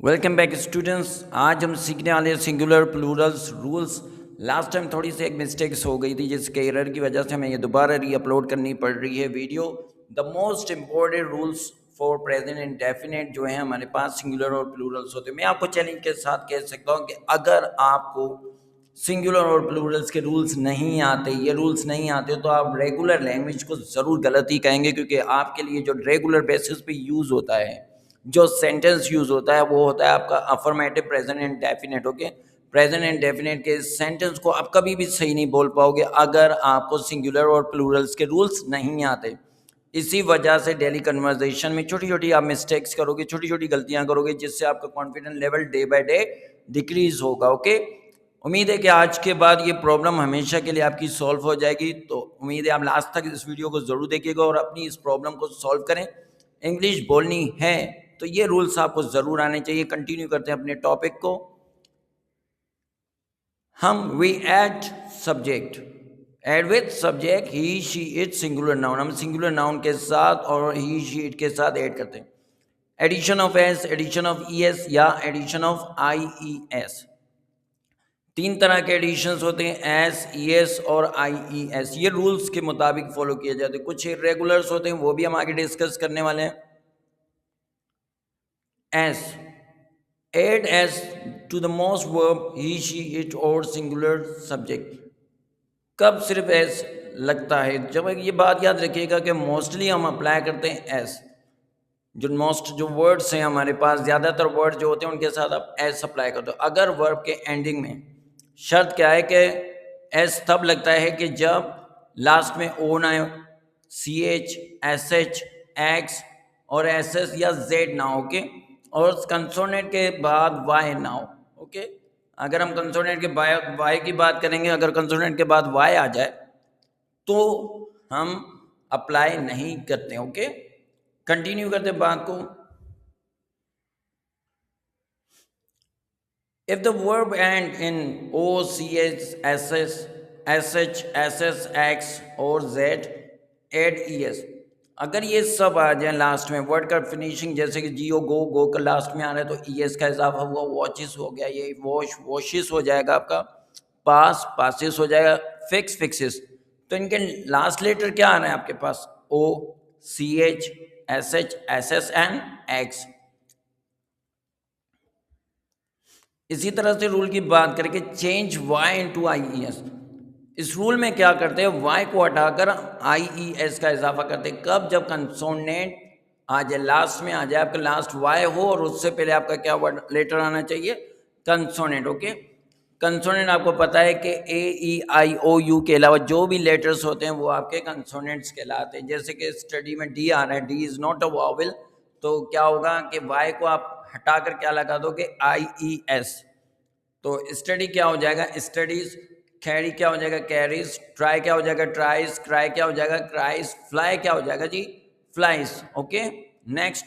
Welcome back students. आज हम सीखने वाले singular Plurals rules. Last time थोड़ी सी एक मिस्टेक्स हो गई थी जिसके एरर की वजह से हमें ये दोबारा री अपलोड करनी पड़ रही है video. The most important rules for present indefinite जो है हमारे पास सिंगुलर और प्लूरल्स होते हैं। मैं आपको चैलेंज के साथ कह सकता हूँ कि अगर आपको सिंगुलर और प्लूरल्स के रूल्स नहीं आते, ये रूल्स नहीं आते, तो आप रेगुलर लैंग्वेज को ज़रूर गलत ही कहेंगे, क्योंकि आपके लिए जो रेगुलर बेसिस पे यूज़ होता है, जो सेंटेंस यूज होता है, वो होता है आपका affirmative present indefinite. Okay, present indefinite के सेंटेंस को आप कभी भी सही नहीं बोल पाओगे अगर आपको सिंगुलर और प्लूरल्स के रूल्स नहीं आते। इसी वजह से डेली कन्वर्सेशन में छोटी छोटी आप मिस्टेक्स करोगे, छोटी छोटी गलतियां करोगे, जिससे आपका confidence level day by day decrease होगा। ओके, उम्मीद है कि आज के बाद ये प्रॉब्लम हमेशा के लिए आपकी सॉल्व हो जाएगी। तो उम्मीद है आप लास्ट तक इस वीडियो को जरूर देखिएगा और अपनी इस प्रॉब्लम को सॉल्व करें। इंग्लिश बोलनी है तो ये रूल्स आपको जरूर आने चाहिए। कंटिन्यू करते हैं अपने टॉपिक को। हम we add subject, add with subject he she it singular noun, हम सिंगुलर नाउन के साथ और ही शी इट के साथ ऐड करते हैं। Addition of S, addition of E S या addition of I E S. तीन तरह के एडिशंस होते हैं, एस, ई एस और आई ई एस। ये रूल्स के मुताबिक फॉलो किए जाते हैं। कुछ इरेगुलर्स होते हैं, वो भी हम आगे डिस्कस करने वाले हैं। S, add as to the most verb he, she, it और singular subject। कब सिर्फ एस लगता है? जब ये बात याद रखिएगा कि मोस्टली हम अप्लाई करते हैं एस। जो वर्ड्स हैं हमारे पास, ज़्यादातर वर्ड जो होते हैं उनके साथ आप एस अप्लाई करते हो। अगर वर्ब के एंडिंग में शर्त क्या है कि एस तब लगता है कि जब लास्ट में ओ ना हो, C H, S H, X और एस एस या जेड ना हो के, और कंसोनेंट के बाद वाई ना हो। ओके, अगर हम कंसोनेंट के वाई की बात करेंगे, अगर कंसोनेंट के बाद वाई आ जाए तो हम अप्लाई नहीं करते। ओके, कंटिन्यू करते बात को। If the verb end in O, CH, SS, SH, SS, X और Z, add ES। अगर ये सब आ जाए लास्ट में, वर्ड का फिनिशिंग जैसे कि जियो, गो का लास्ट में आ रहा है तो ES का इजाफा हुआ, वॉचेस हो गया, ये वॉशेस हो जाएगा, आपका पासेस हो जाएगा, फिक्सेस। तो इनके लास्ट लेटर क्या आ रहा है आपके पास? O, CH, SH, SS and X। इसी तरह से रूल की बात करके change Y into I E S. इस रूल में क्या करते हैं, वाई को हटाकर आई ई एस का इजाफा करते हैं। कब? जब कंसोनेंट आ जाए, लास्ट में आ जाए, आपका लास्ट वाई हो और उससे पहले आपका क्या वर्ड लेटर आना चाहिए? कंसोनेंट। ओके, कंसोनेंट आपको पता है कि ए ई आई ओ यू के अलावा जो भी लेटर्स होते हैं वो आपके कंसोनेंट्स कहलाते हैं। जैसे कि स्टडी में डी आ रहा है, D is not a vowel, तो क्या होगा कि वाई को आप हटाकर क्या लगा दोगे? आई ई एस। तो स्टडी क्या हो जाएगा? स्टडीज। कैरी क्या हो जाएगा? कैरीज। ट्राई क्या हो जाएगा? ट्राइज। क्राई क्या हो जाएगा? क्राइज। फ्लाई क्या हो जाएगा जी? फ्लाइज। ओके, नेक्स्ट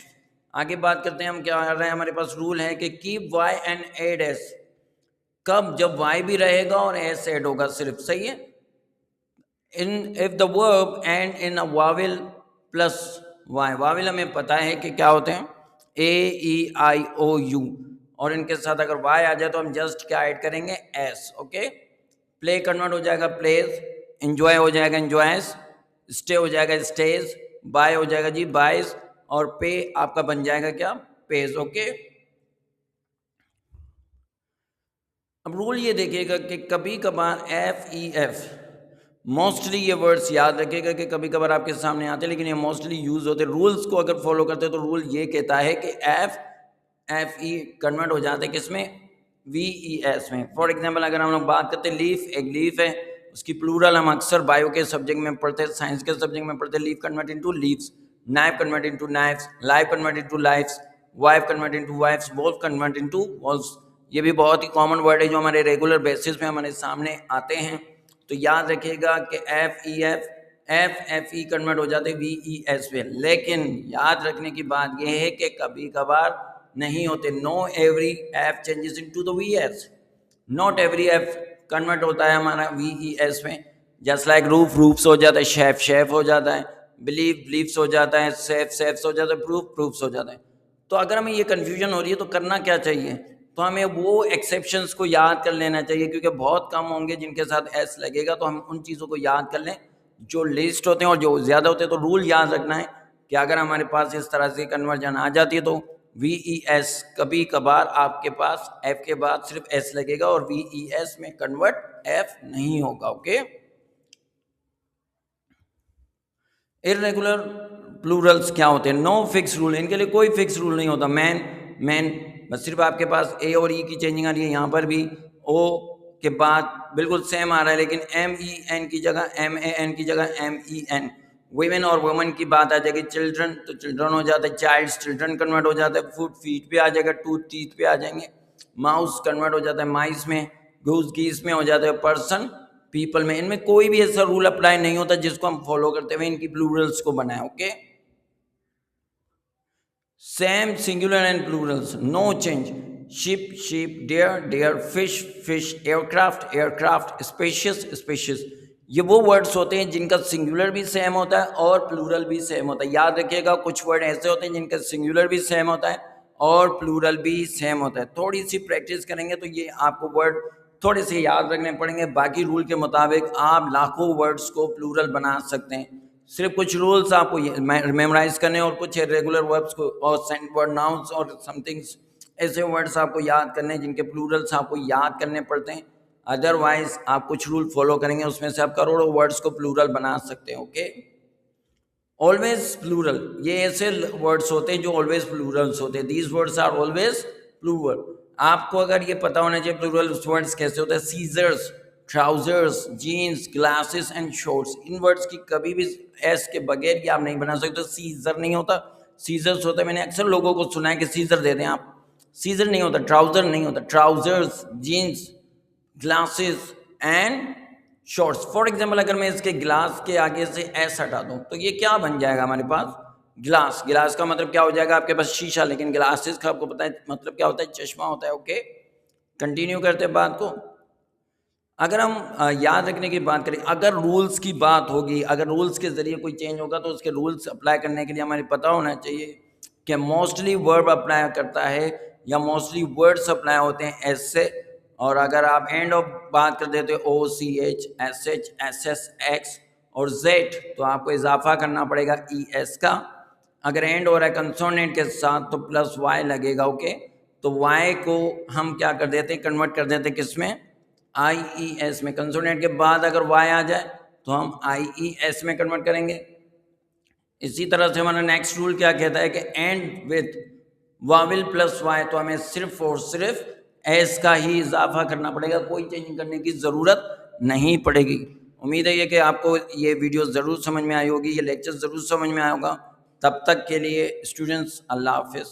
आगे बात करते हैं हम। क्या आ रहा है हमारे पास? रूल है कि keep Y and add S. कब? जब वाई भी रहेगा और एस एड होगा सिर्फ। सही है। If the verb end in a vowel plus Y. Vowel हमें पता है कि क्या होते हैं? ए ई आई ओ यू, और इनके साथ अगर वाई आ जाए तो हम जस्ट क्या ऐड करेंगे? एस। ओके, प्ले कन्वर्ट हो जाएगा प्लेज, एंजॉय हो जाएगा एंजॉयस, स्टे हो जाएगा स्टेज, बाय हो जाएगा जी बाइज, और पे आपका बन जाएगा क्या? पेज। ओके, अब रूल ये देखिएगा कि कभी कभार एफ ई एफ, मोस्टली ये वर्ड्स याद रखिएगा कि कभी कभार आपके सामने आते हैं लेकिन ये मोस्टली यूज होते हैं। रूल्स को अगर फॉलो करते हैं तो रूल ये कहता है कि एफ ई कन्वर्ट हो जाते हैं किसमें? वी ई एस में। फॉर एग्जांपल अगर हम लोग बात करते हैं लीफ, एक लीफ है, उसकी प्लूरल हम अक्सर बायो के सब्जेक्ट में पढ़ते हैं, साइंस के सब्जेक्ट में पढ़ते हैं। Leaf convert into leaves, knife convert into knifes, life convert into lifes, wife convert into wifes, wolf convert into wolves. ये भी बहुत ही कॉमन वर्ड है जो हमारे रेगुलर बेसिस पे हमारे सामने आते हैं। तो याद रखिएगा कि एफ ई कन्वर्ट हो जाते वी ई एस पे। लेकिन याद रखने की बात यह है कि कभी कभार नहीं होते। Know every F changes into the V S, not every F convert होता है हमारा वी ई एस में। जस्ट लाइक रूफ, रूफ्स हो जाता है, शेफ हो जाता है, बिलीव, बिलीव्स हो जाता है, सेफ्स हो जाता है, प्रूफ्स हो जाता है। तो अगर हमें ये कन्फ्यूजन हो रही है तो करना क्या चाहिए, तो हमें वो एक्सेप्शंस को याद कर लेना चाहिए, क्योंकि बहुत कम होंगे जिनके साथ एस लगेगा, तो हम उन चीज़ों को याद कर लें जो लिस्ट होते हैं और जो ज़्यादा होते हैं। तो रूल याद रखना है कि अगर हमारे पास इस तरह से कन्वर्जन आ जाती है तो VES कभी कभार आपके पास F के बाद सिर्फ S लगेगा और VES में कन्वर्ट F नहीं होगा। ओके। इर्रेगुलर प्लूरल्स क्या होते हैं? नो फिक्स रूल, इनके लिए कोई फिक्स रूल नहीं होता। मैन बस सिर्फ आपके पास ए और ई की चेंजिंग आ रही है, यहाँ पर भी ओ के बाद बिल्कुल सेम आ रहा है, लेकिन MEN की जगह MAN की जगह MEN। वुमेन और वुमन की बात आ जाएगी, चिल्ड्रन तो चिल्ड्रन हो जाता है, चाइल्ड्स चिल्ड्रन कन्वर्ट हो जाता है, फुट फीट पे आ जाएगा, टूथ टीथ पे आ जाएंगे, माउस कन्वर्ट हो जाता है माइस में, गूज गीस में हो जाता है, पर्सन पीपल में। इनमें कोई भी ऐसा रूल अप्लाई नहीं होता जिसको हम फॉलो करते हुए इनकी प्लूरल्स को बनाए। Okay. Same singular and plurals, no change. Ship ship, deer deer, fish fish, aircraft aircraft, species species. ये वो वर्ड्स होते हैं जिनका सिंगुलर भी सेम होता है और प्लूरल भी सेम होता है। याद रखिएगा, कुछ वर्ड ऐसे होते हैं जिनका सिंगुलर भी सेम होता है और प्लूरल भी सेम होता है। थोड़ी सी प्रैक्टिस करेंगे तो ये आपको वर्ड थोड़े से याद रखने पड़ेंगे। बाकी रूल के मुताबिक आप लाखों वर्ड्स को प्लूरल बना सकते हैं। सिर्फ कुछ रूल्स आपको मेमोराइज करने और कुछ रेगुलर वर्ब्स को और वर्ड नाउन्स और समथिंग्स ऐसे वर्ड्स आपको याद करने जिनके प्लूरल्स आपको याद करने पड़ते हैं। अदरवाइज आप कुछ रूल फॉलो करेंगे उसमें से आप करोड़ों वर्ड्स को प्लूरल बना सकते हैं। ओके। ऑलवेज प्लूरल, ये ऐसे वर्ड्स होते हैं जो ऑलवेज प्लूरल्स होते हैं। These words are always plural. आपको अगर ये पता होना चाहिए प्लूरल वर्ड्स कैसे होते हैं। Scissors, trousers, jeans, glasses and shorts, इन वर्ड्स की कभी भी एस के बगैर भी आप नहीं बना सकते। सीजर नहीं होता, सीजर्स होता है। मैंने अक्सर लोगों को सुना है कि सीजर दे दें आप, सीजर नहीं होता, ट्राउजर नहीं होता, trousers, jeans, glasses and shorts. For example अगर मैं इसके ग्लास के आगे से एस हटा दूं तो ये क्या बन जाएगा हमारे पास? ग्लास। ग्लास का मतलब क्या हो जाएगा आपके पास? शीशा। लेकिन ग्लासेस का आपको पता है मतलब क्या होता है? चश्मा होता है। ओके। कंटिन्यू करते हैं बात को। अगर हम याद रखने की बात करें, अगर रूल्स की बात होगी, अगर रूल्स के जरिए कोई चेंज होगा तो उसके रूल्स अप्लाई करने के लिए हमें पता होना चाहिए कि मोस्टली वर्ब अप्लाई करता है या मोस्टली वर्ड्स अप्लाई होते हैं एस से। और अगर आप एंड ऑफ बात कर देते हो OCH, SH, SS, X और Z तो आपको इजाफा करना पड़ेगा ES का। अगर एंड हो रहा है कंसोनेंट के साथ तो प्लस Y लगेगा। ओके। तो Y को हम क्या कर देते हैं? कन्वर्ट कर देते हैं किस में? IES में। कंसोनेंट के बाद अगर Y आ जाए तो हम IES में कन्वर्ट करेंगे। इसी तरह से हमारा नेक्स्ट रूल क्या कहता है कि एंड विथ वाविल प्लस Y, तो हमें सिर्फ और सिर्फ एस का ही इजाफा करना पड़ेगा, कोई चेंज करने की ज़रूरत नहीं पड़ेगी। उम्मीद है कि आपको ये वीडियो ज़रूर समझ में आई होगी, ये लेक्चर ज़रूर समझ में आया होगा। तब तक के लिए स्टूडेंट्स, अल्लाह हाफिज़।